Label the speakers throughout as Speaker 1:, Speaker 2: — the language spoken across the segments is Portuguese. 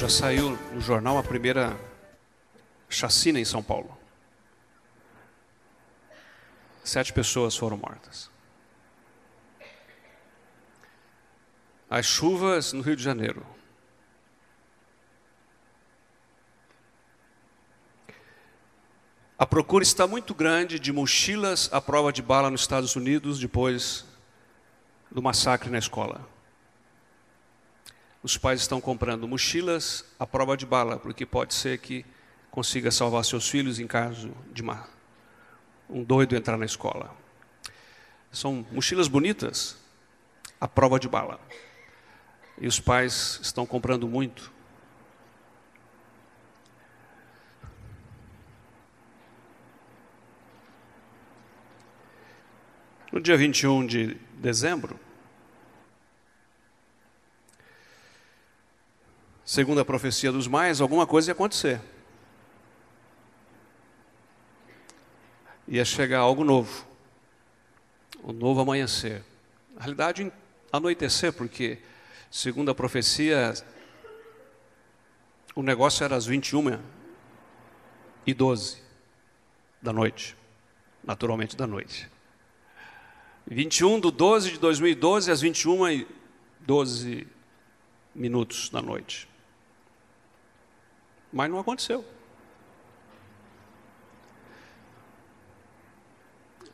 Speaker 1: Já saiu no jornal a primeira chacina em São Paulo. 7 pessoas foram mortas. As chuvas no Rio de Janeiro. A procura está muito grande de mochilas à prova de bala nos Estados Unidos depois do massacre na escola. Os pais estão comprando mochilas à prova de bala, porque pode ser que consiga salvar seus filhos em caso de um doido entrar na escola. São mochilas bonitas à prova de bala. E os pais estão comprando muito. No dia 21 de dezembro, segundo a profecia dos maias, alguma coisa ia acontecer. Ia chegar algo novo. Um novo amanhecer. Na realidade, anoitecer, porque, segundo a profecia, o negócio era às 21h12 da noite. Naturalmente, da noite. 21/12/2012, às 21h12 da noite. Mas não aconteceu.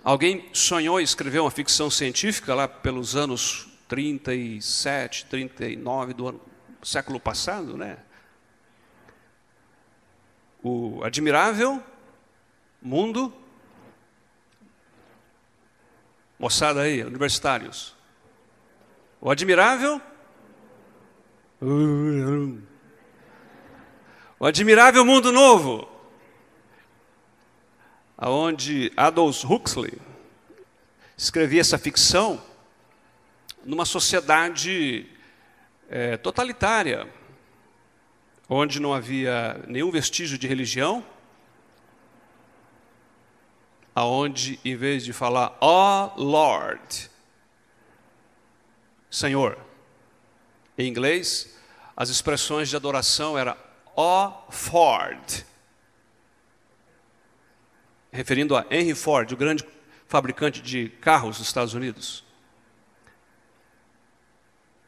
Speaker 1: Alguém sonhou em escrever uma ficção científica lá pelos anos 37, 39 do século passado, né? O admirável mundo. Moçada aí, universitários. O admirável. O admirável mundo novo. Onde Aldous Huxley escrevia essa ficção numa sociedade totalitária, onde não havia nenhum vestígio de religião, aonde, em vez de falar "Oh Lord", Senhor, em inglês, as expressões de adoração eram "Oh Ford", referindo a Henry Ford, o grande fabricante de carros dos Estados Unidos.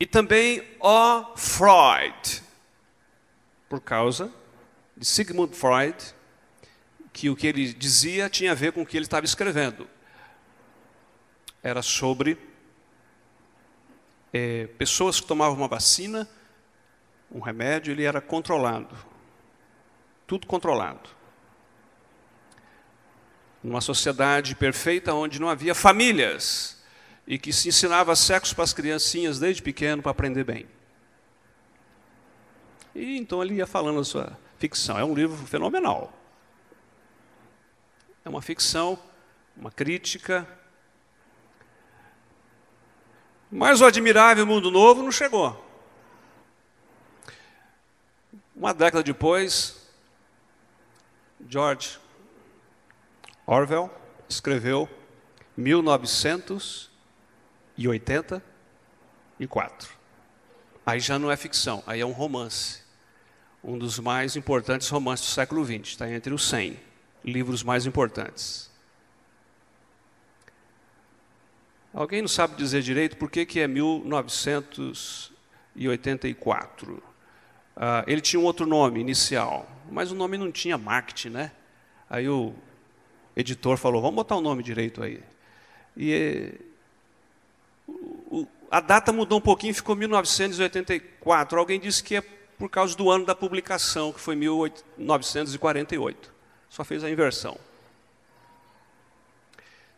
Speaker 1: E também "Oh Freud", por causa de Sigmund Freud, que o que ele dizia tinha a ver com o que ele estava escrevendo. Era sobre pessoas que tomavam uma vacina, um remédio, ele era controlado. Tudo controlado. Numa sociedade perfeita onde não havia famílias e que se ensinava sexo para as criancinhas desde pequeno para aprender bem. E então ele ia falando a sua ficção. É um livro fenomenal. É uma ficção, uma crítica. Mas o admirável mundo novo não chegou. Uma década depois, George Orwell escreveu 1984. Aí já não é ficção, aí é um romance. Um dos mais importantes romances do século XX. Está entre os 100 livros mais importantes. Alguém não sabe dizer direito por que é 1984. Ele tinha um outro nome inicial, mas o nome não tinha marketing, né? Aí o editor falou, vamos botar o nome direito aí. E a data mudou um pouquinho, ficou 1984. Alguém disse que é por causa do ano da publicação, que foi 1948. Só fez a inversão.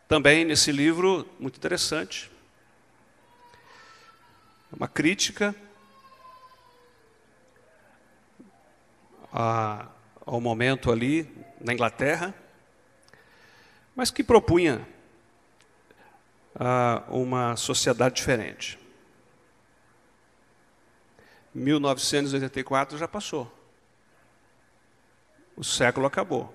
Speaker 1: Também nesse livro, muito interessante, uma crítica ao momento ali na Inglaterra, mas que propunha uma sociedade diferente. 1984 já passou. O século acabou.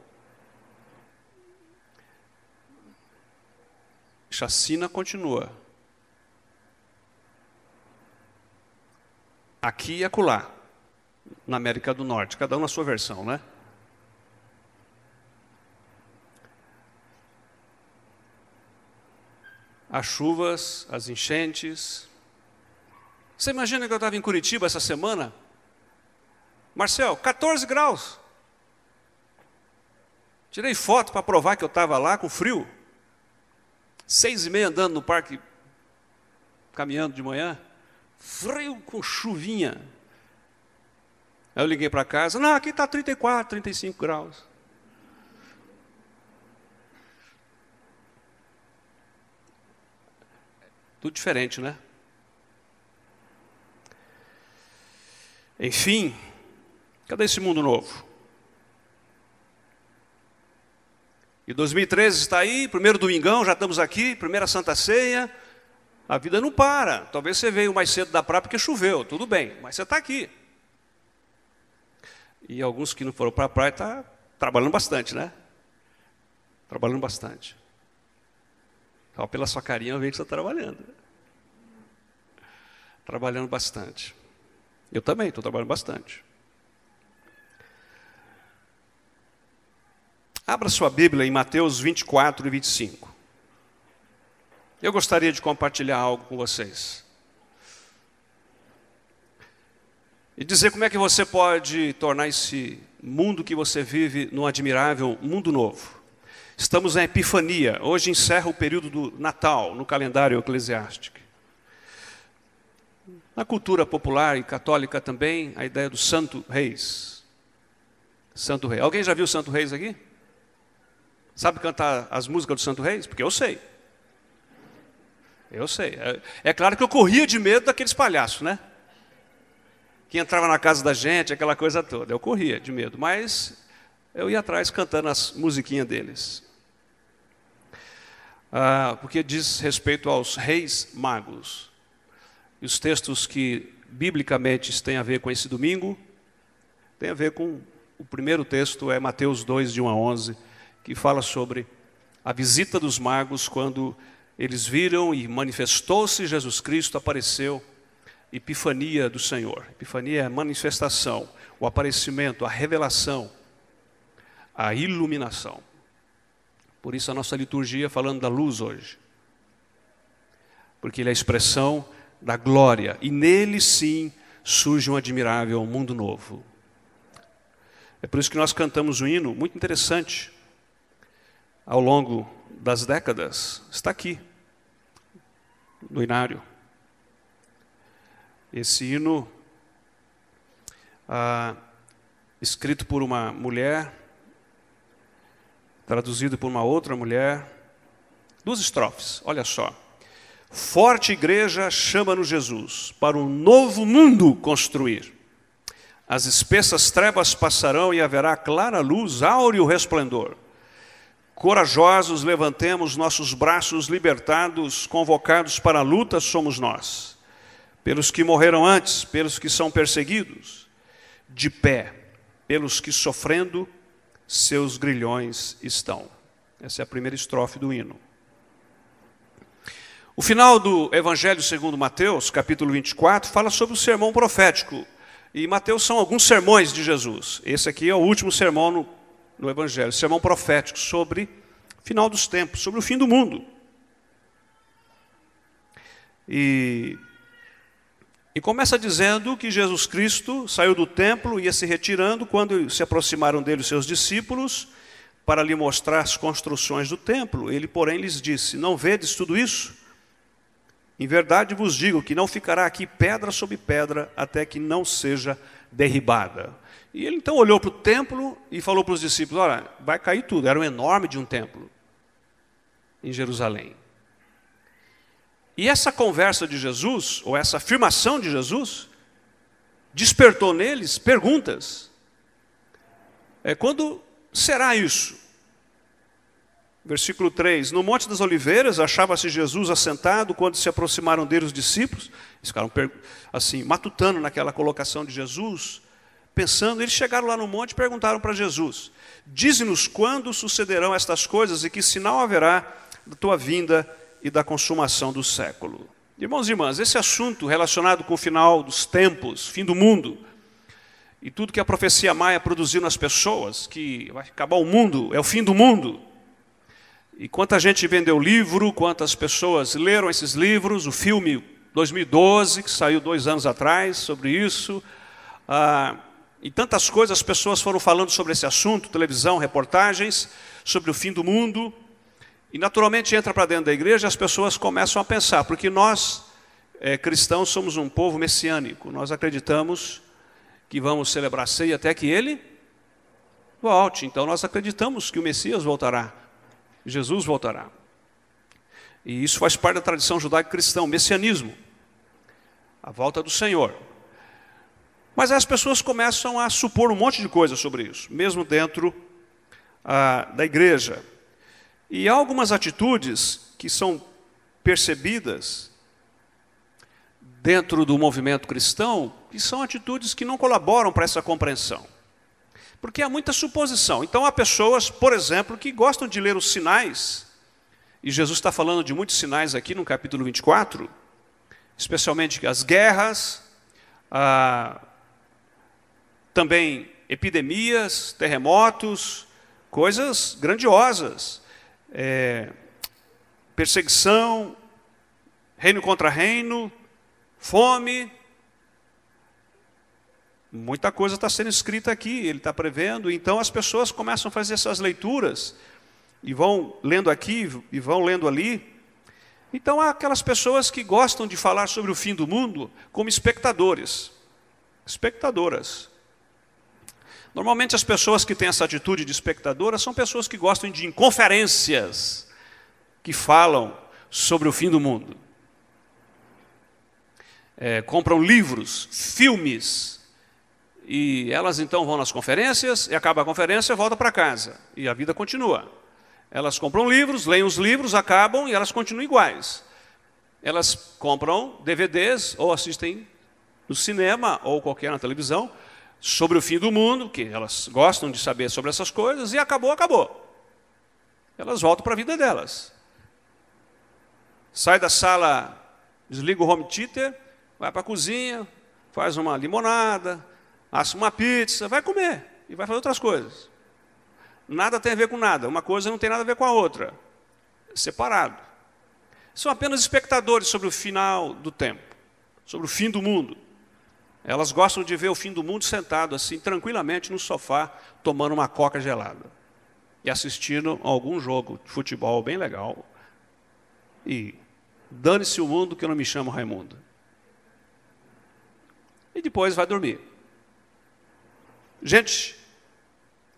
Speaker 1: Chacina continua. Aqui e acolá. na América do Norte, cada um na sua versão, né? As chuvas, as enchentes. Você imagina que eu estava em Curitiba essa semana? Marcel, 14 graus. Tirei foto para provar que eu estava lá com frio. 6h30 andando no parque, caminhando de manhã. Frio com chuvinha. Aí eu liguei para casa. Não, aqui está 34, 35 graus. Tudo diferente, né? Enfim, cadê esse mundo novo? E 2013 está aí, primeiro domingão, já estamos aqui, primeira Santa Ceia. A vida não para. Talvez você veio mais cedo da praia porque choveu, tudo bem, mas você está aqui. E alguns que não foram para a praia estão trabalhando bastante, né? Trabalhando bastante. Só pela sua carinha eu vejo que você está trabalhando. Trabalhando bastante. Eu também estou trabalhando bastante. Abra sua Bíblia em Mateus 24 e 25. Eu gostaria de compartilhar algo com vocês. E dizer como é que você pode tornar esse mundo que você vive num admirável mundo novo. Estamos na Epifania. Hoje encerra o período do Natal no calendário eclesiástico. Na cultura popular e católica também, a ideia do Santo Reis. Santo Rei. Alguém já viu o Santo Reis aqui? Sabe cantar as músicas do Santo Reis? Porque eu sei. Eu sei. É claro que eu corria de medo daqueles palhaços, né? Que entrava na casa da gente, aquela coisa toda. Eu corria de medo, mas eu ia atrás cantando as musiquinhas deles. Porque diz respeito aos reis magos. E os textos que biblicamente têm a ver com esse domingo, tem a ver com o primeiro texto, é Mateus 2, de 1 a 11, que fala sobre a visita dos magos quando eles viram e manifestou-se Jesus Cristo, apareceu, epifania do Senhor. Epifania é a manifestação, o aparecimento, a revelação, a iluminação. Por isso a nossa liturgia falando da luz hoje. Porque ele é a expressão da glória, e nele sim surge um admirável mundo novo. É por isso que nós cantamos um hino muito interessante, ao longo das décadas, está aqui, no inário. Esse hino, escrito por uma mulher, traduzido por uma outra mulher, 2 estrofes, olha só. Forte igreja chama-nos Jesus, para um novo mundo construir. As espessas trevas passarão e haverá clara luz, áureo resplendor. Corajosos levantemos nossos braços libertados, convocados para a luta somos nós. Pelos que morreram antes, pelos que são perseguidos, de pé, pelos que sofrendo, seus grilhões estão. Essa é a primeira estrofe do hino. O final do Evangelho segundo Mateus, capítulo 24, fala sobre o sermão profético. E Mateus são alguns sermões de Jesus. Esse aqui é o último sermão no Evangelho, sermão profético sobre o final dos tempos, sobre o fim do mundo. E começa dizendo que Jesus Cristo saiu do templo, ia se retirando, quando se aproximaram dele os seus discípulos, para lhe mostrar as construções do templo. Ele, porém, lhes disse, não vedes tudo isso? Em verdade vos digo que não ficará aqui pedra sobre pedra, até que não seja derribada. E ele então olhou para o templo e falou para os discípulos, olha, vai cair tudo. Era um enorme de um templo em Jerusalém. E essa conversa de Jesus, ou essa afirmação de Jesus, despertou neles perguntas. Quando será isso? Versículo 3, no Monte das Oliveiras achava-se Jesus assentado quando se aproximaram dele os discípulos. Eles ficaram assim, matutando naquela colocação de Jesus, pensando, eles chegaram lá no monte e perguntaram para Jesus, dize-nos quando sucederão estas coisas e que sinal haverá da tua vinda e da consumação do século. Irmãos e irmãs, esse assunto relacionado com o final dos tempos, fim do mundo, e tudo que a profecia maia produziu nas pessoas, que vai acabar o mundo, é o fim do mundo. E quanta gente vendeu livro, quantas pessoas leram esses livros, o filme 2012, que saiu 2 anos atrás, sobre isso. E tantas coisas, as pessoas foram falando sobre esse assunto, televisão, reportagens, sobre o fim do mundo. E naturalmente entra para dentro da igreja e as pessoas começam a pensar, porque nós, cristãos, somos um povo messiânico. Nós acreditamos que vamos celebrar a ceia até que ele volte. Então nós acreditamos que o Messias voltará, Jesus voltará. E isso faz parte da tradição judaico-cristã, o messianismo, a volta do Senhor. Mas as pessoas começam a supor um monte de coisas sobre isso, mesmo dentro da igreja. E há algumas atitudes que são percebidas dentro do movimento cristão, que são atitudes que não colaboram para essa compreensão. Porque há muita suposição. Então há pessoas, por exemplo, que gostam de ler os sinais, e Jesus está falando de muitos sinais aqui no capítulo 24, especialmente as guerras, também epidemias, terremotos, coisas grandiosas, perseguição, reino contra reino, fome. Muita coisa está sendo escrita aqui, ele está prevendo. Então as pessoas começam a fazer essas leituras, e vão lendo aqui, e vão lendo ali. Então há aquelas pessoas que gostam de falar sobre o fim do mundo como espectadores, espectadoras. Normalmente as pessoas que têm essa atitude de espectadora são pessoas que gostam de ir em conferências que falam sobre o fim do mundo. Compram livros, filmes, e elas então vão nas conferências, e acaba a conferência, volta para casa, e a vida continua. Elas compram livros, leem os livros, acabam, e elas continuam iguais. Elas compram DVDs, ou assistem no cinema, ou qualquer na televisão, sobre o fim do mundo, que elas gostam de saber sobre essas coisas, e acabou, acabou. Elas voltam para a vida delas. Sai da sala, desliga o home theater, vai para a cozinha, faz uma limonada, assa uma pizza, vai comer e vai fazer outras coisas. Nada tem a ver com nada, uma coisa não tem nada a ver com a outra. Separado. São apenas espectadores sobre o final do tempo, sobre o fim do mundo. Elas gostam de ver o fim do mundo sentado assim, tranquilamente no sofá, tomando uma coca gelada e assistindo a algum jogo de futebol bem legal. E dane-se o mundo que eu não me chamo Raimundo. E depois vai dormir. Gente,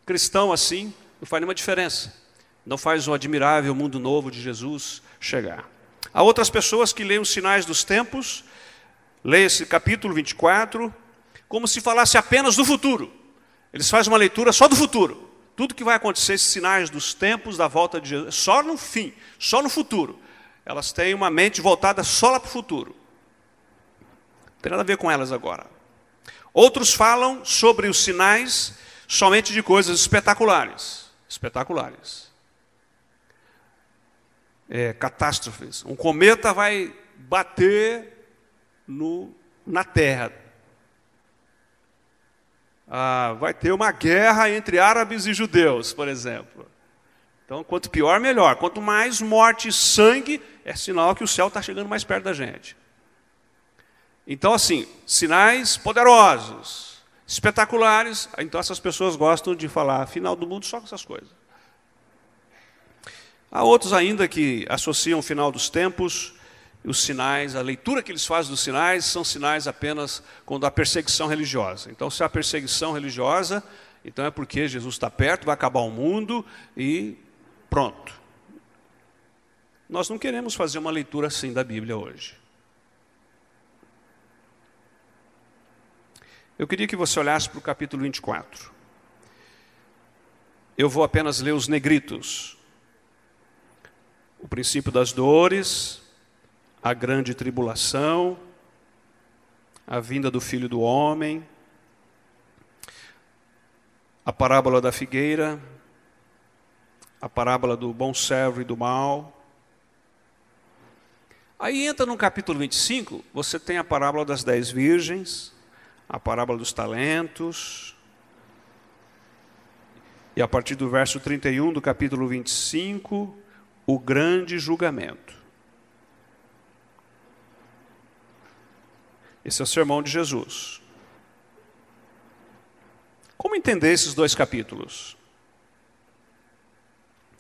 Speaker 1: cristão assim, não faz nenhuma diferença. Não faz o admirável mundo novo de Jesus chegar. Há outras pessoas que leem os sinais dos tempos, leem esse capítulo 24, como se falasse apenas do futuro. Eles fazem uma leitura só do futuro. Tudo que vai acontecer, esses sinais dos tempos, da volta de Jesus, só no fim, só no futuro. Elas têm uma mente voltada só lá para o futuro. Não tem nada a ver com elas agora. Outros falam sobre os sinais somente de coisas espetaculares. Espetaculares. Catástrofes. Um cometa vai bater na Terra. Vai ter uma guerra entre árabes e judeus, por exemplo. Então, quanto pior, melhor. Quanto mais morte e sangue, é sinal que o céu está chegando mais perto da gente. Então, assim, sinais poderosos, espetaculares. Então, essas pessoas gostam de falar final do mundo só com essas coisas. Há outros ainda que associam o final dos tempos, os sinais, a leitura que eles fazem dos sinais são sinais apenas quando há perseguição religiosa. Então, se há perseguição religiosa, então é porque Jesus está perto, vai acabar o mundo e pronto. Nós não queremos fazer uma leitura assim da Bíblia hoje. Eu queria que você olhasse para o capítulo 24. Eu vou apenas ler os negritos. O princípio das dores, a grande tribulação, a vinda do Filho do Homem, a parábola da figueira, a parábola do bom servo e do mau. Aí entra no capítulo 25, você tem a parábola das 10 virgens, a parábola dos talentos. E a partir do verso 31 do capítulo 25, o grande julgamento. Esse é o sermão de Jesus. Como entender esses dois capítulos?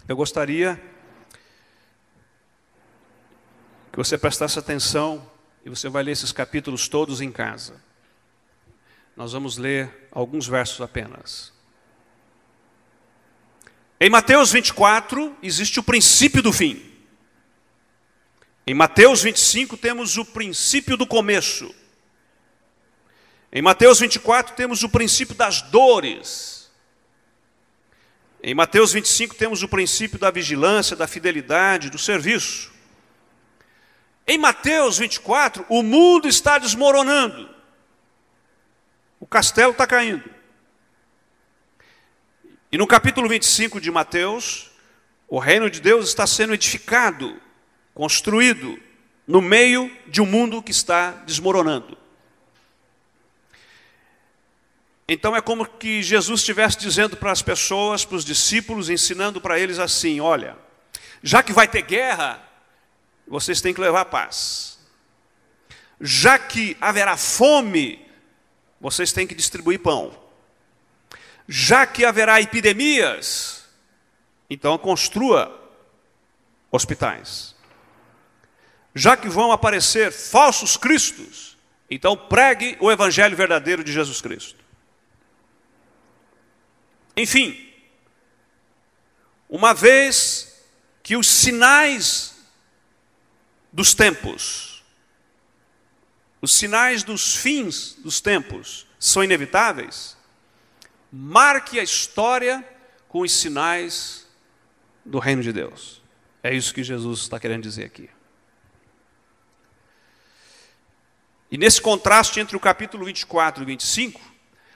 Speaker 1: Eu gostaria que você prestasse atenção, e você vai ler esses capítulos todos em casa. Nós vamos ler alguns versos apenas. Em Mateus 24, existe o princípio do fim. Em Mateus 25, temos o princípio do começo. Em Mateus 24, temos o princípio das dores. Em Mateus 25, temos o princípio da vigilância, da fidelidade, do serviço. Em Mateus 24, o mundo está desmoronando. O castelo está caindo. E no capítulo 25 de Mateus, o reino de Deus está sendo edificado, construído, no meio de um mundo que está desmoronando. Então é como que Jesus estivesse dizendo para as pessoas, para os discípulos, ensinando para eles assim: olha, já que vai ter guerra, vocês têm que levar paz. Já que haverá fome, vocês têm que distribuir pão. Já que haverá epidemias, então construa hospitais. Já que vão aparecer falsos cristos, então pregue o evangelho verdadeiro de Jesus Cristo. Enfim, uma vez que os sinais dos tempos, os sinais dos fins dos tempos são inevitáveis, marque a história com os sinais do reino de Deus. É isso que Jesus está querendo dizer aqui. E nesse contraste entre o capítulo 24 e 25,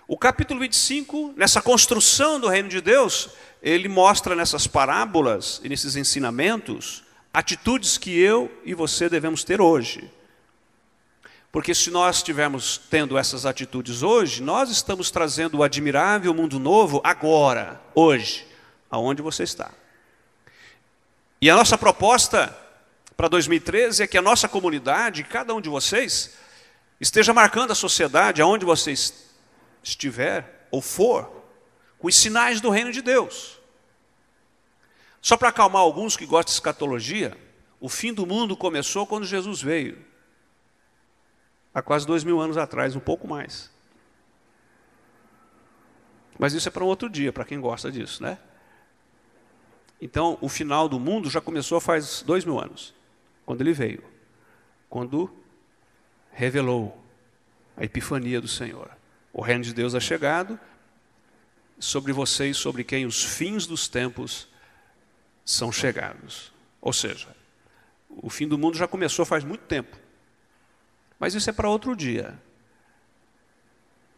Speaker 1: o capítulo 25, nessa construção do reino de Deus, ele mostra nessas parábolas e nesses ensinamentos atitudes que eu e você devemos ter hoje. Porque se nós estivermos tendo essas atitudes hoje, nós estamos trazendo o admirável mundo novo agora, hoje, aonde você está. E a nossa proposta para 2013 é que a nossa comunidade, cada um de vocês, esteja marcando a sociedade aonde vocês estiver ou for, com os sinais do reino de Deus. Só para acalmar alguns que gostam de escatologia, o fim do mundo começou quando Jesus veio. Há quase 2000 anos atrás, um pouco mais. Mas isso é para um outro dia, para quem gosta disso, né? Então, o final do mundo já começou faz 2000 anos, quando ele veio. Quando revelou a epifania do Senhor. O reino de Deus é chegado sobre vocês, sobre quem os fins dos tempos são chegados. Ou seja, o fim do mundo já começou faz muito tempo. Mas isso é para outro dia.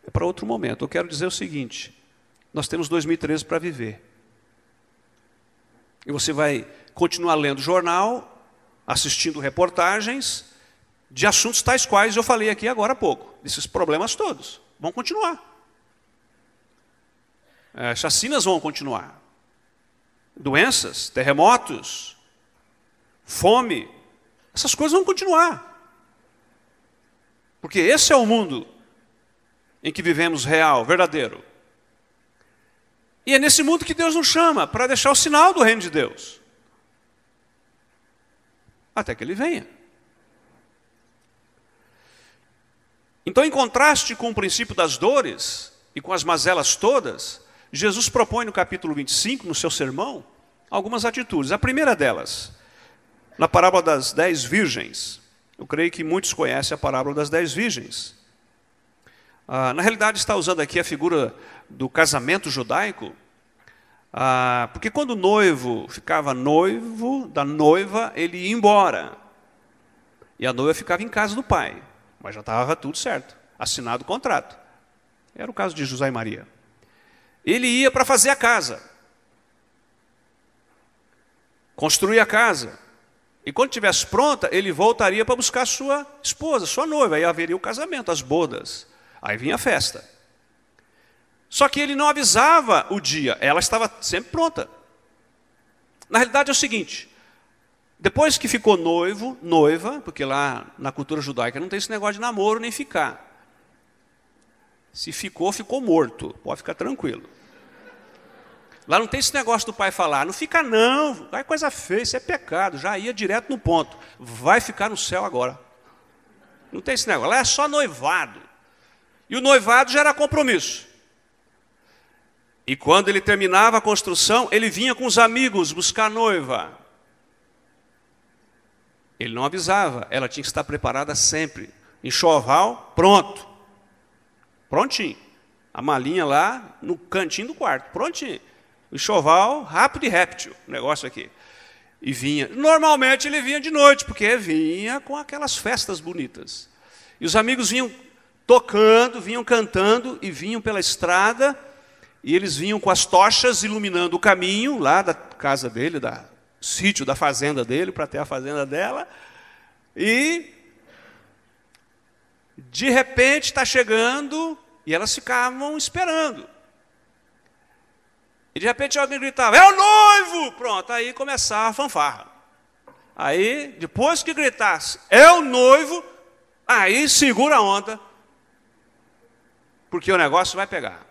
Speaker 1: É para outro momento. Eu quero dizer o seguinte: nós temos 2013 para viver. E você vai continuar lendo jornal, assistindo reportagens de assuntos tais quais eu falei aqui agora há pouco. Desses problemas todos. Vão continuar. Chacinas vão continuar. Doenças, terremotos, fome, essas coisas vão continuar. Porque esse é o mundo em que vivemos real, verdadeiro. E é nesse mundo que Deus nos chama para deixar o sinal do reino de Deus. Até que ele venha. Então, em contraste com o princípio das dores e com as mazelas todas, Jesus propõe no capítulo 25, no seu sermão, algumas atitudes. A primeira delas, na parábola das 10 virgens. Eu creio que muitos conhecem a parábola das 10 virgens. Na realidade, está usando aqui a figura do casamento judaico, porque quando o noivo ficava noivo da noiva, ele ia embora. E a noiva ficava em casa do pai. Mas já estava tudo certo, assinado o contrato. Era o caso de José e Maria. Ele ia para fazer a casa. Construir a casa. E quando estivesse pronta, ele voltaria para buscar sua esposa, sua noiva. Aí haveria o casamento, as bodas. Aí vinha a festa. Só que ele não avisava o dia, ela estava sempre pronta. Na realidade é o seguinte, depois que ficou noivo, noiva, porque lá na cultura judaica não tem esse negócio de namoro nem ficar. Se ficou, ficou morto, pode ficar tranquilo. Lá não tem esse negócio do pai falar, não fica não, vai coisa feia, isso é pecado, já ia direto no ponto, vai ficar no céu agora. Não tem esse negócio, lá é só noivado. E o noivado já era compromisso. E quando ele terminava a construção, ele vinha com os amigos buscar a noiva. Ele não avisava, ela tinha que estar preparada sempre. Enxoval, pronto. Prontinho. A malinha lá no cantinho do quarto, prontinho. O enxoval, rápido e réptil, o negócio aqui. E vinha, normalmente ele vinha de noite, porque vinha com aquelas festas bonitas. E os amigos vinham tocando, vinham cantando e vinham pela estrada, e eles vinham com as tochas iluminando o caminho lá da casa dele, do sítio da fazenda dele, para ter a fazenda dela. E de repente está chegando, e elas ficavam esperando. E de repente alguém gritava, é o noivo! Pronto, aí começava a fanfarra. Aí, depois que gritasse, é o noivo, aí segura a onda, porque o negócio vai pegar.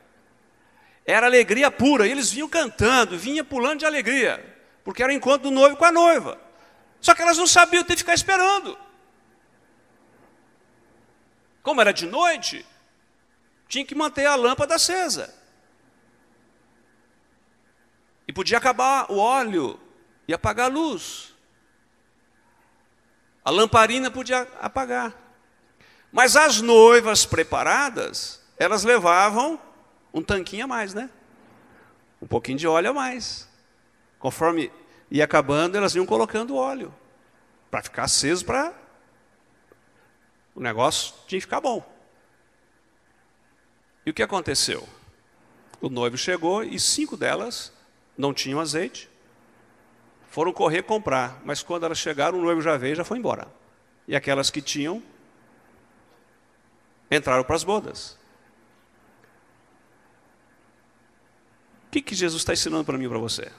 Speaker 1: Era alegria pura, e eles vinham cantando, vinham pulando de alegria, porque era o encontro do noivo com a noiva. Só que elas não sabiam, ter que ficar esperando. Como era de noite, tinha que manter a lâmpada acesa. E podia acabar o óleo e apagar a luz. A lamparina podia apagar. Mas as noivas preparadas, elas levavam um tanquinho a mais, né? Um pouquinho de óleo a mais. Conforme ia acabando, elas iam colocando óleo. Para ficar aceso, para o negócio tinha que ficar bom. E o que aconteceu? O noivo chegou e 5 delas não tinham azeite, foram correr comprar, mas quando elas chegaram, o noivo já veio e já foi embora. E aquelas que tinham, entraram para as bodas. O que Jesus está ensinando para mim e para você?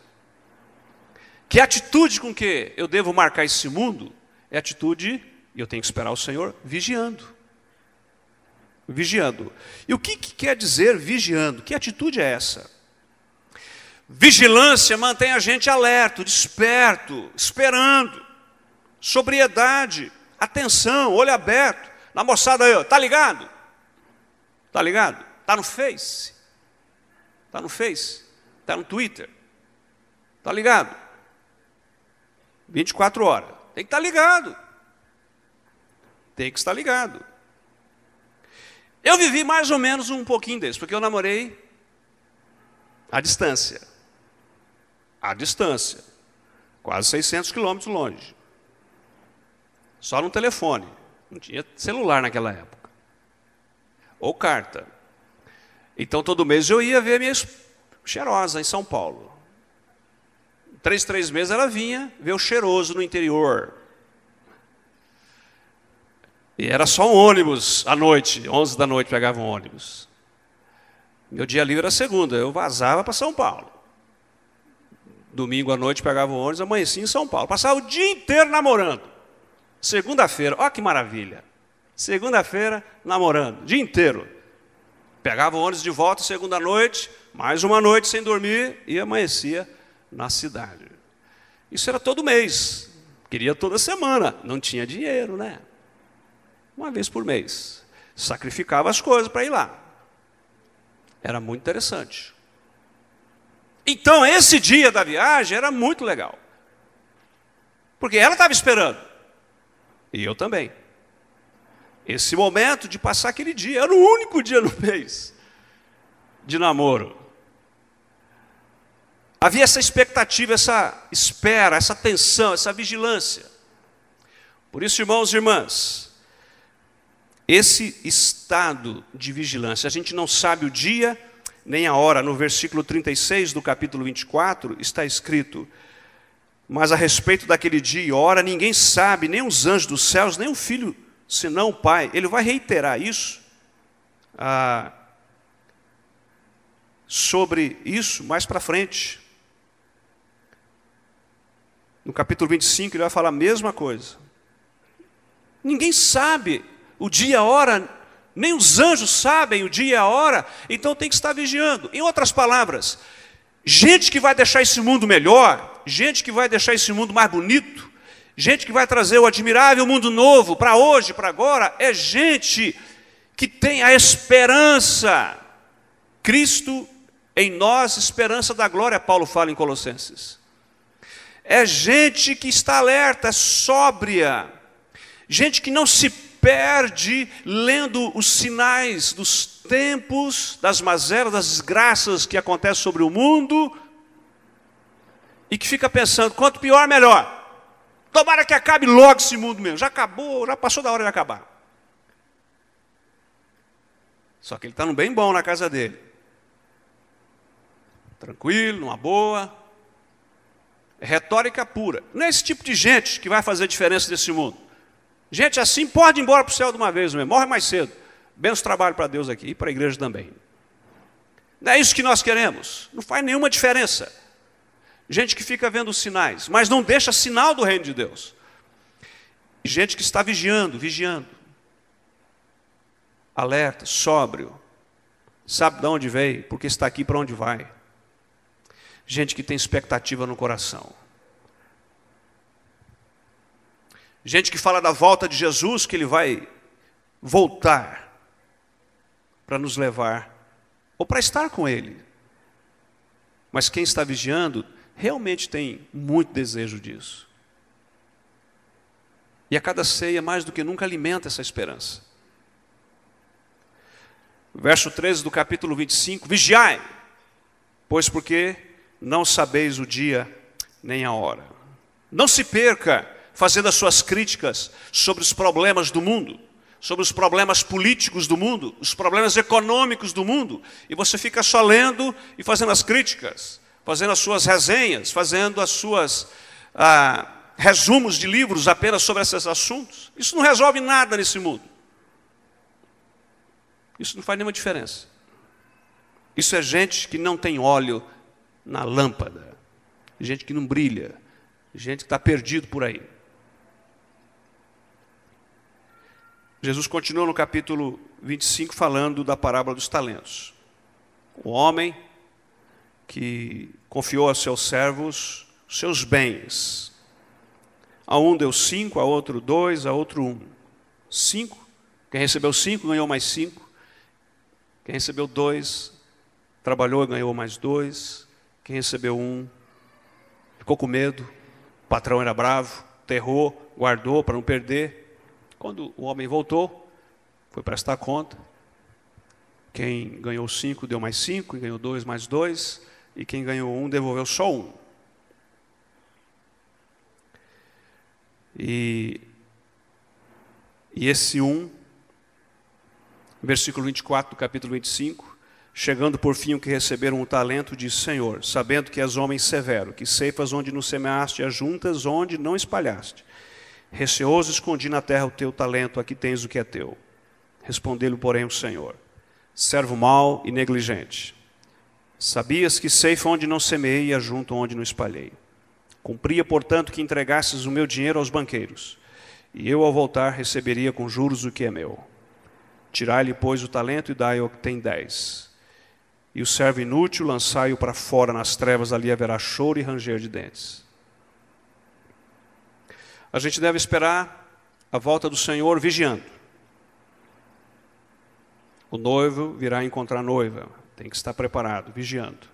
Speaker 1: Que atitude com que eu devo marcar esse mundo é atitude, e eu tenho que esperar o Senhor, vigiando. Vigiando. E o que quer dizer vigiando? Que atitude é essa? Vigilância mantém a gente alerta, desperto, esperando, sobriedade, atenção, olho aberto. Na moçada aí, tá ligado? Tá ligado? Tá no Face? Tá no Face? Tá no Twitter? Tá ligado? 24 horas. Tem que estar ligado. Tem que estar ligado. Eu vivi mais ou menos um pouquinho desse, porque eu namorei à distância. À distância, quase 600 quilômetros longe. Só no telefone, não tinha celular naquela época. Ou carta. Então todo mês eu ia ver minha cheirosa em São Paulo. 3 meses ela vinha ver o cheiroso no interior. E era só um ônibus à noite, 11 da noite pegava um ônibus. Meu dia livre era segunda, eu vazava para São Paulo. Domingo à noite pegava o ônibus, amanhecia em São Paulo. Passava o dia inteiro namorando. Segunda-feira, olha que maravilha. Segunda-feira, namorando, dia inteiro. Pegava o ônibus de volta, segunda noite, mais uma noite sem dormir e amanhecia na cidade. Isso era todo mês. Queria toda semana. Não tinha dinheiro, né? Uma vez por mês. Sacrificava as coisas para ir lá. Era muito interessante. Então, esse dia da viagem era muito legal. Porque ela estava esperando. E eu também. Esse momento de passar aquele dia, era o único dia no mês de namoro. Havia essa expectativa, essa espera, essa tensão, essa vigilância. Por isso, irmãos e irmãs, esse estado de vigilância, a gente não sabe o dia nem a hora. No versículo 36 do capítulo 24 está escrito: mas a respeito daquele dia e hora ninguém sabe, nem os anjos dos céus, nem o Filho, senão o Pai. Ele vai reiterar isso sobre isso mais para frente. No capítulo 25 ele vai falar a mesma coisa. Ninguém sabe o dia e a hora, nem os anjos sabem o dia e a hora, então tem que estar vigiando. Em outras palavras, gente que vai deixar esse mundo melhor, gente que vai deixar esse mundo mais bonito, gente que vai trazer o admirável mundo novo para hoje, para agora, é gente que tem a esperança. Cristo em nós, esperança da glória, Paulo fala em Colossenses. É gente que está alerta, sóbria, gente que não se perde lendo os sinais dos tempos, das mazelas, das desgraças que acontecem sobre o mundo, e que fica pensando, quanto pior, melhor. Tomara que acabe logo esse mundo mesmo. Já acabou, já passou da hora de acabar. Só que ele está num bem bom na casa dele. Tranquilo, numa boa. É retórica pura. Não é esse tipo de gente que vai fazer diferença nesse mundo. Gente assim pode ir embora para o céu de uma vez mesmo. Morre mais cedo. Menos trabalho para Deus aqui e para a igreja também. Não é isso que nós queremos. Não faz nenhuma diferença. Gente que fica vendo os sinais, mas não deixa sinal do reino de Deus. Gente que está vigiando. Alerta, sóbrio. Sabe de onde veio, porque está aqui para onde vai. Gente que tem expectativa no coração. Gente que fala da volta de Jesus, que ele vai voltar para nos levar, ou para estar com ele. Mas quem está vigiando, realmente tem muito desejo disso. E a cada ceia, mais do que nunca, alimenta essa esperança. Verso 13 do capítulo 25, vigiai, pois porque não sabeis o dia nem a hora. Não se perca fazendo as suas críticas sobre os problemas do mundo, sobre os problemas políticos do mundo, os problemas econômicos do mundo, e você fica só lendo e fazendo as críticas, fazendo as suas resenhas, fazendo as suas resumos de livros apenas sobre esses assuntos. Isso não resolve nada nesse mundo. Isso não faz nenhuma diferença. Isso é gente que não tem óleo na lâmpada, gente que não brilha, gente que está perdido por aí. Jesus continua no capítulo 25 falando da parábola dos talentos. O homem que confiou aos seus servos os seus bens. A um deu 5, a outro 2, a outro 1. 5. Quem recebeu 5 ganhou mais 5. Quem recebeu 2 trabalhou e ganhou mais 2. Quem recebeu 1 ficou com medo. O patrão era bravo, enterrou, guardou para não perder. Quando o homem voltou, foi prestar conta. Quem ganhou 5 deu mais 5, quem ganhou 2 mais 2, e quem ganhou 1 devolveu só 1. E esse 1, versículo 24 do capítulo 25, chegando por fim o que receberam o talento, disse: Senhor, sabendo que és homem severo, que ceifas onde não semeaste, ajuntas onde não espalhaste. Receoso escondi na terra o teu talento, aqui tens o que é teu. Respondeu-lhe, porém, o Senhor: servo mau e negligente. Sabias que ceifa onde não semeei e ajunto onde não espalhei. Cumpria, portanto, que entregasses o meu dinheiro aos banqueiros, e eu, ao voltar, receberia com juros o que é meu. Tirai-lhe, pois, o talento e dai ao que tem 10. E o servo inútil, lançai-o para fora nas trevas, ali haverá choro e ranger de dentes. A gente deve esperar a volta do Senhor vigiando. O noivo virá encontrar a noiva, tem que estar preparado, vigiando.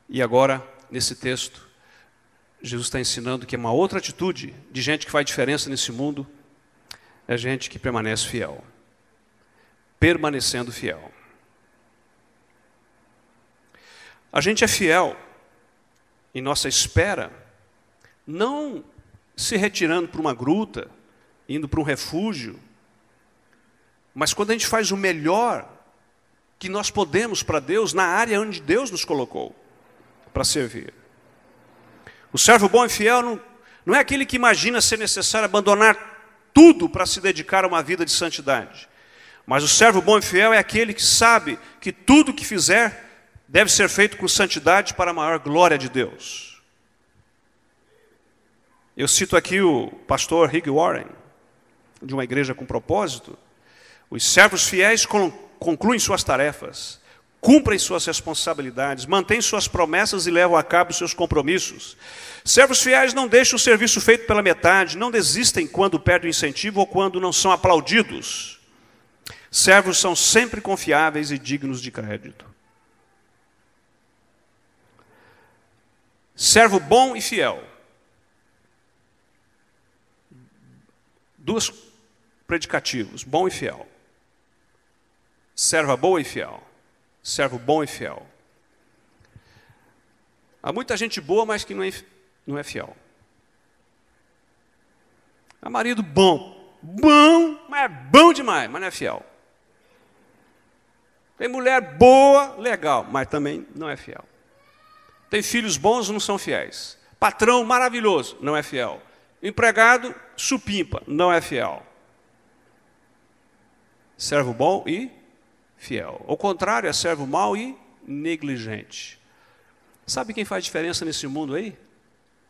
Speaker 1: E agora, nesse texto, Jesus está ensinando que uma outra atitude de gente que faz diferença nesse mundo é gente que permanece fiel. Permanecendo fiel. A gente é fiel em nossa espera, não se retirando para uma gruta, indo para um refúgio, mas quando a gente faz o melhor que nós podemos para Deus, na área onde Deus nos colocou para servir. O servo bom e fiel não é aquele que imagina ser necessário abandonar tudo para se dedicar a uma vida de santidade. Mas o servo bom e fiel é aquele que sabe que tudo que fizer deve ser feito com santidade para a maior glória de Deus. Eu cito aqui o pastor Rick Warren, de uma igreja com propósito. Os servos fiéis concluem suas tarefas, cumprem suas responsabilidades, mantêm suas promessas e levam a cabo seus compromissos. Servos fiéis não deixam o serviço feito pela metade, não desistem quando perdem o incentivo ou quando não são aplaudidos. Servos são sempre confiáveis e dignos de crédito. Servo bom e fiel. Dois predicativos, bom e fiel. Serva boa e fiel. Servo bom e fiel. Há muita gente boa, mas que não é fiel. Há marido bom, mas é bom demais, mas não é fiel. Tem mulher boa, legal, mas também não é fiel. Tem filhos bons, não são fiéis. Patrão maravilhoso, não é fiel. Empregado supimpa, não é fiel. Servo bom e fiel. Ao contrário, é servo mau e negligente. Sabe quem faz diferença nesse mundo aí?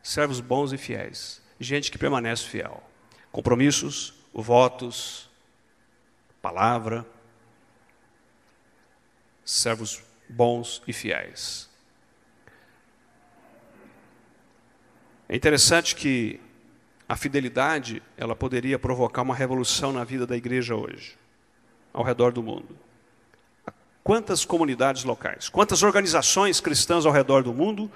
Speaker 1: Servos bons e fiéis. Gente que permanece fiel. Compromissos, votos, palavra. Servos bons e fiéis. É interessante que a fidelidade, ela poderia provocar uma revolução na vida da igreja hoje, ao redor do mundo. Quantas comunidades locais, quantas organizações cristãs ao redor do mundo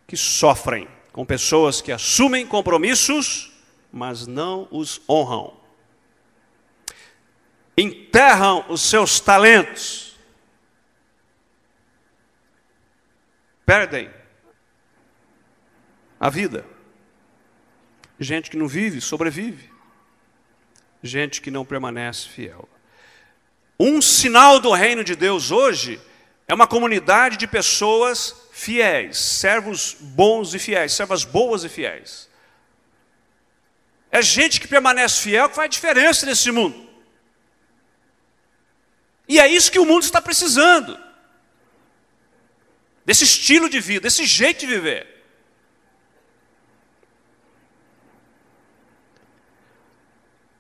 Speaker 1: que sofrem com pessoas que assumem compromissos, mas não os honram. Enterram os seus talentos. Perdem a vida. Gente que não vive, sobrevive. Gente que não permanece fiel. Um sinal do reino de Deus hoje é uma comunidade de pessoas fiéis, servos bons e fiéis, servas boas e fiéis. É gente que permanece fiel que faz diferença nesse mundo. E é isso que o mundo está precisando. Desse estilo de vida, desse jeito de viver.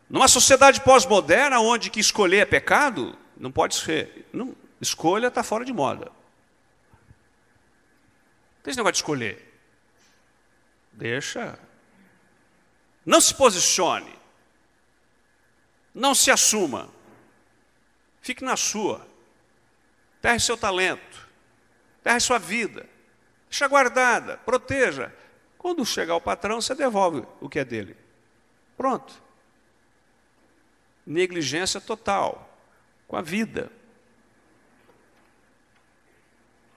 Speaker 1: Numa sociedade pós-moderna, onde que escolher é pecado, não pode ser. Não, escolha está fora de moda. Não tem esse negócio de escolher. Deixa. Não se posicione. Não se assuma. Fique na sua. Terre seu talento. Terre sua vida. Deixa guardada. Proteja. Quando chegar o patrão, você devolve o que é dele. Pronto. Negligência total com a vida.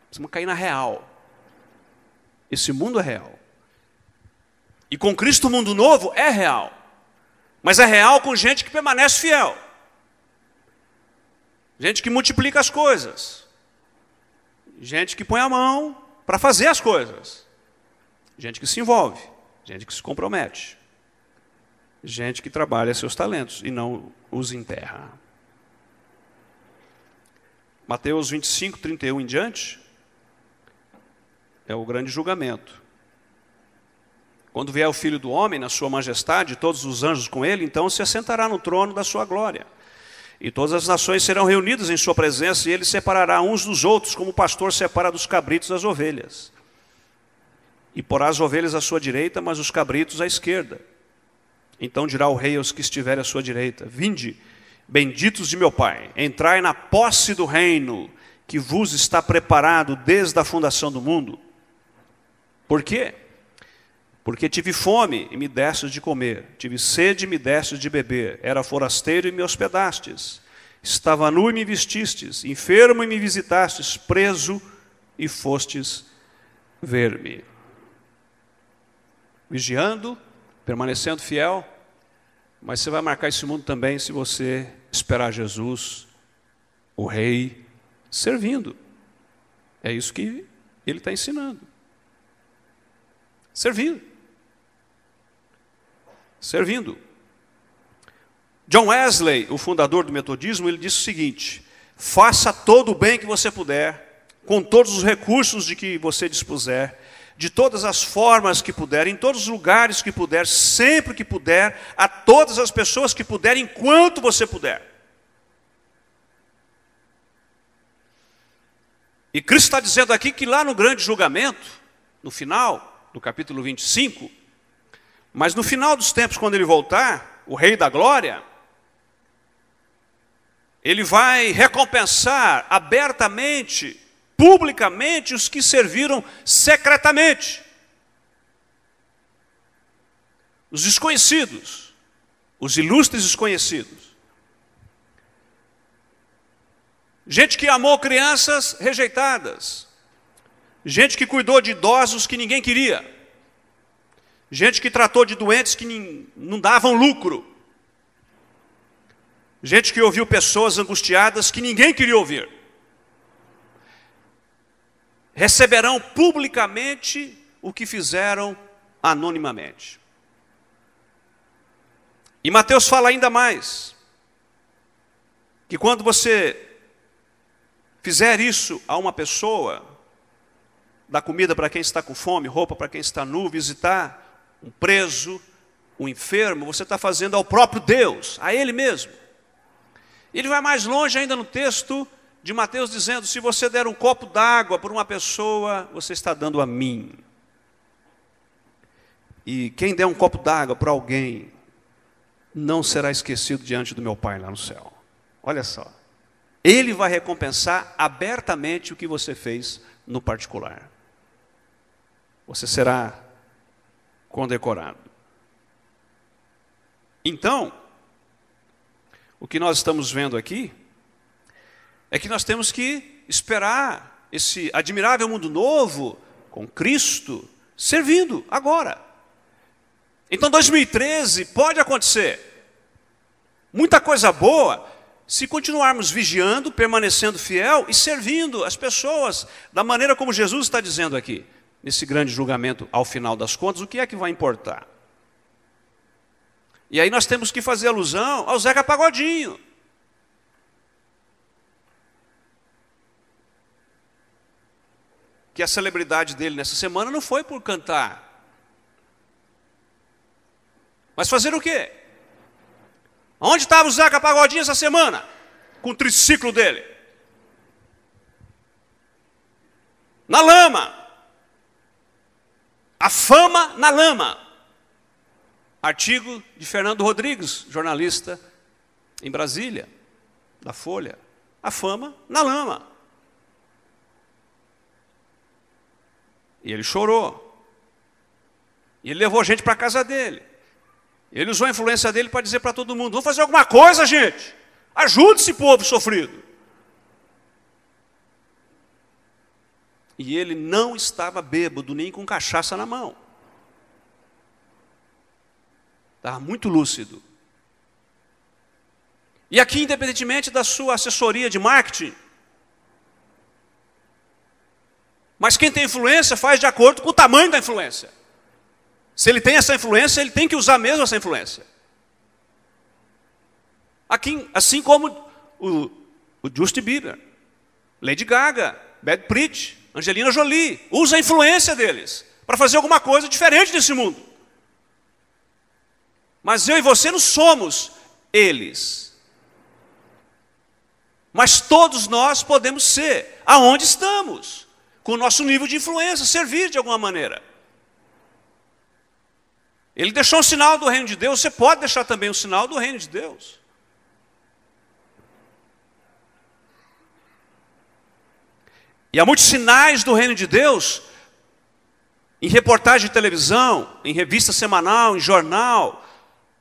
Speaker 1: Precisamos cair na real. Esse mundo é real. E com Cristo o mundo novo é real. Mas é real com gente que permanece fiel. Gente que multiplica as coisas. Gente que põe a mão para fazer as coisas. Gente que se envolve. Gente que se compromete. Gente que trabalha seus talentos e não os enterra. Mateus 25, 31 em diante, é o grande julgamento. Quando vier o Filho do Homem na sua majestade, todos os anjos com ele, então se assentará no trono da sua glória. E todas as nações serão reunidas em sua presença, e ele separará uns dos outros, como o pastor separa dos cabritos das ovelhas. E porá as ovelhas à sua direita, mas os cabritos à esquerda. Então dirá o rei aos que estiverem à sua direita: vinde, benditos de meu Pai, entrai na posse do reino que vos está preparado desde a fundação do mundo. Por quê? Porque tive fome e me destes de comer, tive sede e me destes de beber, era forasteiro e me hospedastes, estava nu e me vestistes, enfermo e me visitastes, preso e fostes ver-me. Vigiando, permanecendo fiel, mas você vai marcar esse mundo também se você esperar Jesus, o Rei, servindo. É isso que ele está ensinando. Servindo. Servindo. John Wesley, o fundador do metodismo, ele disse o seguinte: faça todo o bem que você puder, com todos os recursos de que você dispuser, de todas as formas que puder, em todos os lugares que puder, sempre que puder, a todas as pessoas que puder, enquanto você puder. E Cristo está dizendo aqui que lá no grande julgamento, no final do capítulo 25, mas no final dos tempos, quando ele voltar, o Rei da Glória, ele vai recompensar abertamente, publicamente, os que serviram secretamente. Os desconhecidos, os ilustres desconhecidos. Gente que amou crianças rejeitadas. Gente que cuidou de idosos que ninguém queria. Gente que tratou de doentes que não davam lucro. Gente que ouviu pessoas angustiadas que ninguém queria ouvir. Receberão publicamente o que fizeram anonimamente. E Mateus fala ainda mais, que quando você fizer isso a uma pessoa, dar comida para quem está com fome, roupa para quem está nu, visitar um preso, um enfermo, você está fazendo ao próprio Deus, a Ele mesmo. Ele vai mais longe ainda no texto de Mateus dizendo: se você der um copo d'água por uma pessoa, você está dando a mim. E quem der um copo d'água para alguém, não será esquecido diante do meu Pai lá no céu. Olha só. Ele vai recompensar abertamente o que você fez no particular. Você será condecorado. Então, o que nós estamos vendo aqui é que nós temos que esperar esse admirável mundo novo com Cristo servindo agora. Então 2013 pode acontecer. Muita coisa boa se continuarmos vigiando, permanecendo fiel e servindo as pessoas da maneira como Jesus está dizendo aqui. Nesse grande julgamento, ao final das contas, o que é que vai importar? E aí nós temos que fazer alusão ao Zeca Pagodinho. Que a celebridade dele nessa semana não foi por cantar. Mas fazer o quê? Onde estava o Zeca Pagodinho essa semana? Com o triciclo dele. Na lama. A fama na lama. Artigo de Fernando Rodrigues, jornalista em Brasília, da Folha. A fama na lama. E ele chorou. E ele levou gente para a casa dele. Ele usou a influência dele para dizer para todo mundo: vamos fazer alguma coisa, gente. Ajude esse povo sofrido. E ele não estava bêbado, nem com cachaça na mão. Estava muito lúcido. E aqui, independentemente da sua assessoria de marketing, mas quem tem influência faz de acordo com o tamanho da influência. Se ele tem essa influência, ele tem que usar mesmo essa influência. Aqui, assim como o Justin Bieber, Lady Gaga, Brad Pitt, Angelina Jolie, usa a influência deles para fazer alguma coisa diferente desse mundo. Mas eu e você não somos eles. Mas todos nós podemos ser, aonde estamos, com o nosso nível de influência, servir de alguma maneira. Ele deixou um sinal do reino de Deus, você pode deixar também um sinal do reino de Deus. E há muitos sinais do reino de Deus, em reportagem de televisão, em revista semanal, em jornal,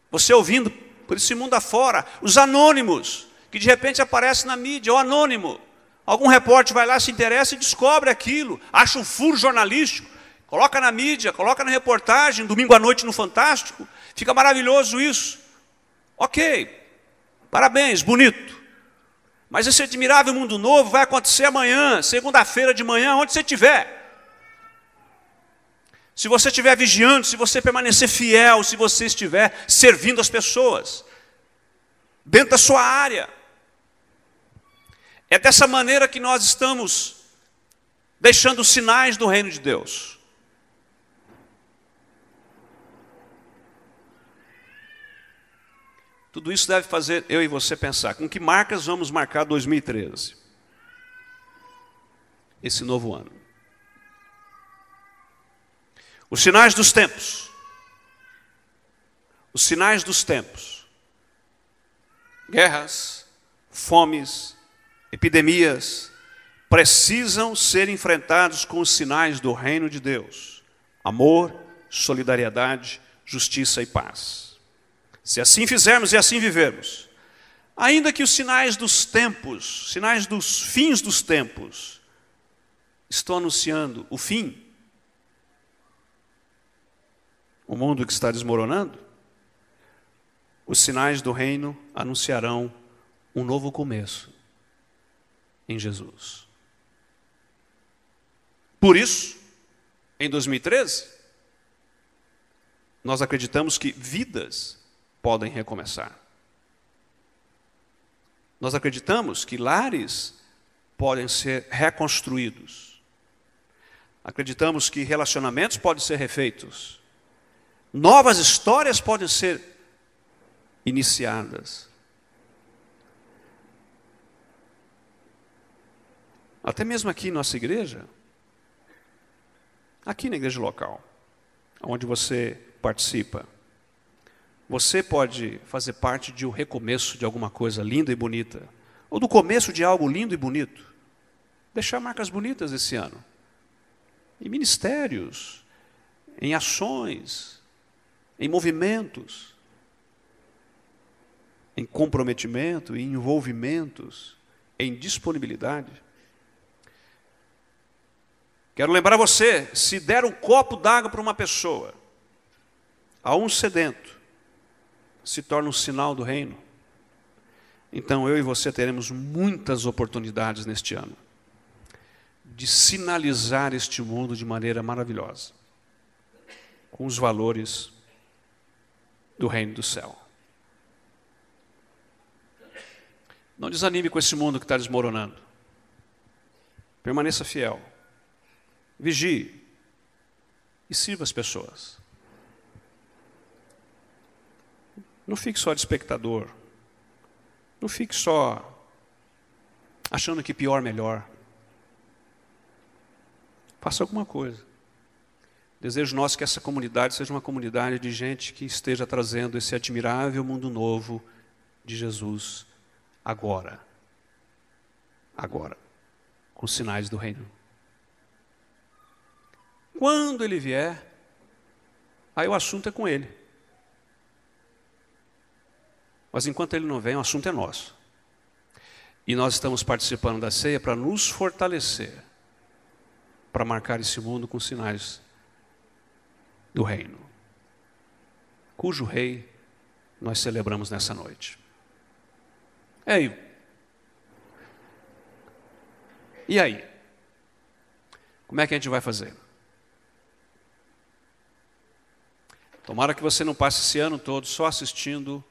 Speaker 1: você ouvindo por esse mundo afora, os anônimos, que de repente aparecem na mídia, o anônimo. Algum repórter vai lá, se interessa e descobre aquilo, acha um furo jornalístico, coloca na mídia, coloca na reportagem, domingo à noite no Fantástico, fica maravilhoso isso. Ok, parabéns, bonito. Mas esse admirável mundo novo vai acontecer amanhã, segunda-feira de manhã, onde você estiver. Se você estiver vigiando, se você permanecer fiel, se você estiver servindo as pessoas. dentro da sua área. É dessa maneira que nós estamos deixando os sinais do reino de Deus. Tudo isso deve fazer eu e você pensar, com que marcas vamos marcar 2013? Esse novo ano. Os sinais dos tempos. Os sinais dos tempos. Guerras, fomes, epidemias, precisam ser enfrentados com os sinais do reino de Deus. Amor, solidariedade, justiça e paz. Se assim fizermos e assim vivermos, ainda que os sinais dos tempos, sinais dos fins dos tempos, estão anunciando o fim, o mundo que está desmoronando, os sinais do reino anunciarão um novo começo em Jesus. Por isso, em 2013, nós acreditamos que vidas podem recomeçar. Nós acreditamos que lares podem ser reconstruídos. Acreditamos que relacionamentos podem ser refeitos. Novas histórias podem ser iniciadas. Até mesmo aqui em nossa igreja, aqui na igreja local, onde você participa, você pode fazer parte de um recomeço de alguma coisa linda e bonita, ou do começo de algo lindo e bonito. Deixar marcas bonitas esse ano. Em ministérios, em ações, em movimentos, em comprometimento, em envolvimentos, em disponibilidade. Quero lembrar você, se der um copo d'água para uma pessoa, a um sedento, se torna um sinal do reino. Então eu e você teremos muitas oportunidades neste ano de sinalizar este mundo de maneira maravilhosa, com os valores do reino do céu. Não desanime com esse mundo que está desmoronando. Permaneça fiel. Vigie e sirva as pessoas. Não fique só de espectador. Não fique só achando que pior, melhor. Faça alguma coisa. Desejo nosso que essa comunidade seja uma comunidade de gente que esteja trazendo esse admirável mundo novo de Jesus agora. Agora. Com sinais do reino. Quando ele vier, aí o assunto é com ele. Mas enquanto ele não vem, o assunto é nosso. E nós estamos participando da ceia para nos fortalecer, para marcar esse mundo com sinais do reino, cujo rei nós celebramos nessa noite. E aí? Como é que a gente vai fazer? Tomara que você não passe esse ano todo só assistindo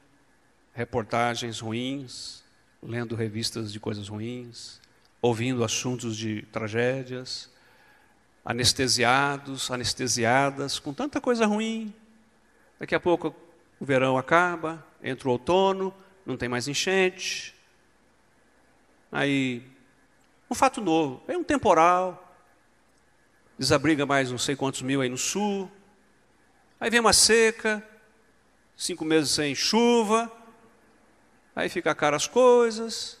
Speaker 1: reportagens ruins, lendo revistas de coisas ruins, ouvindo assuntos de tragédias, anestesiados, anestesiadas, com tanta coisa ruim. Daqui a pouco o verão acaba, entra o outono, não tem mais enchente. Aí, um fato novo, vem um temporal, desabriga mais não sei quantos mil aí no sul. Aí vem uma seca, 5 meses sem chuva, aí fica cara as coisas,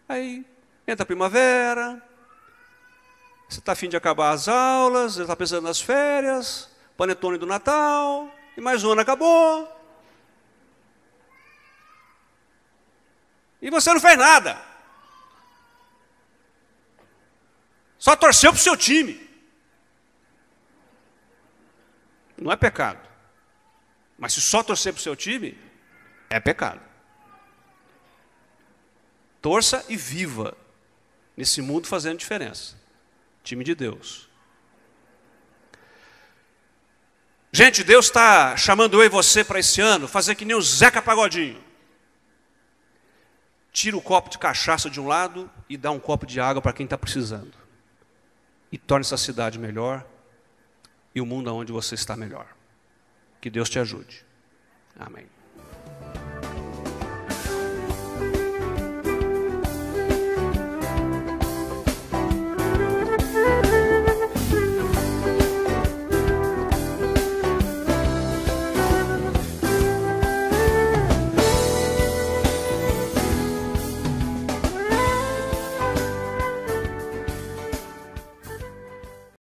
Speaker 1: aí entra a primavera, você está a fim de acabar as aulas, está pensando nas férias, panetone do Natal, e mais um ano acabou. E você não fez nada. Só torceu para o seu time. Não é pecado. Mas se só torcer para o seu time, é pecado. Torça e viva nesse mundo fazendo diferença. Time de Deus. Gente, Deus está chamando eu e você para esse ano fazer que nem o Zeca Pagodinho. tira o copo de cachaça de um lado e dá um copo de água para quem está precisando. E torne essa cidade melhor e o mundo onde você está melhor. Que Deus te ajude. Amém.